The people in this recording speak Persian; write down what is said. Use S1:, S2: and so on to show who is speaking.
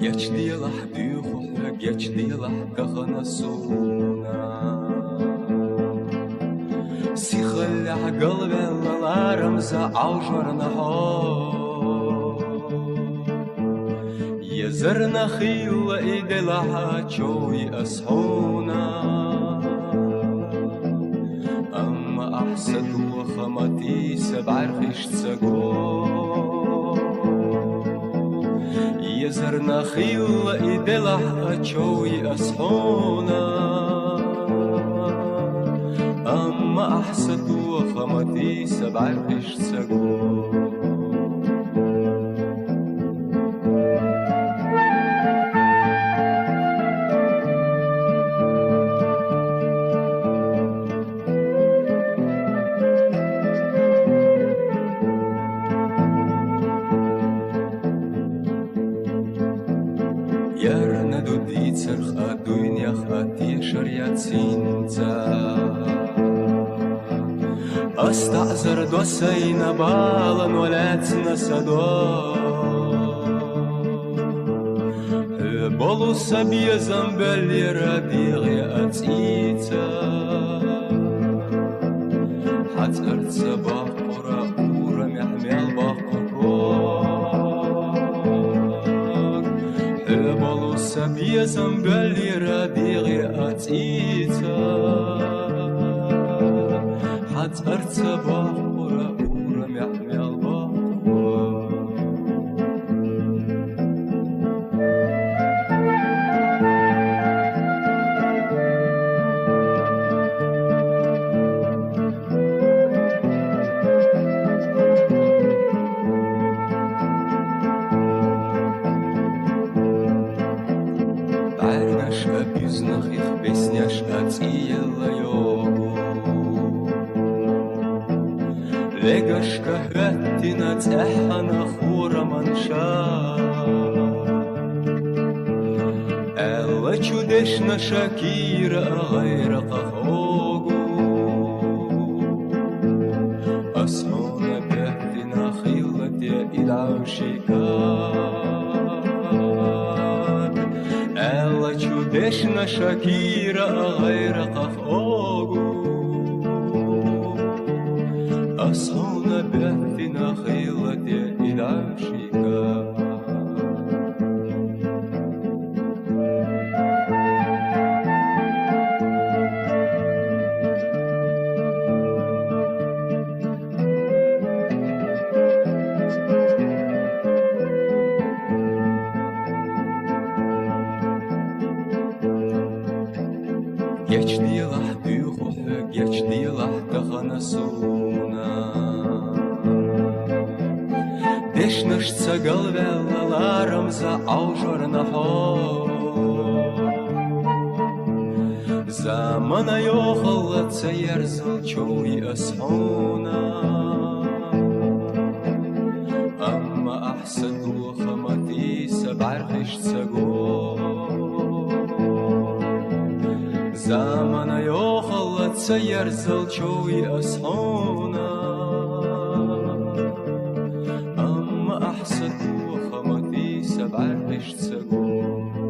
S1: geçti lahdi khoya geçdi lahka khanasuna سيخلي عقلبي الله رمزة عوجرنا يزرنا خيل ايدي لحاجوي أسحونا أما أحسد وخمتي سبعرخش تسقو يزرنا خيل ايدي لحاجوي أسحونا أما أحسد وخمتي سبعرخش تسقو يارنا دودي ترخ الدنيا خاتي شريعة سينتا أستعذر دوسينا بالا ولاتنا سدو بولو سبيا زنبالي راديغي أتيتا حتى ارتبا قرى قورا محمل باقروك بولو سبيا زنبالي راديغي أتيتا أرتبا قرى قرى محمي بعرقش أبيزنا خيخ بسنيش أتيلا يوغو لقاش كهرتنا تحنا خورا منشا ألا چودشنا شاكيرا غير قهوغو أصحونا بهتنا خيلتي إلعوشيكات ألا چودشنا شاكيرا غير قهوغو أصحونا بهتنا خيلتي العشيقة Geçti lahdi khoya geçti lahta khanasuna Дешнаш цагал велаларам за аужорна Замана йохала цаерзал чоуи асхуна Амма ахсаду хамати сабархиш цаго Замана йохала цаерзал чоуи асхуна أحسد وخمتي سبعرخش تسقو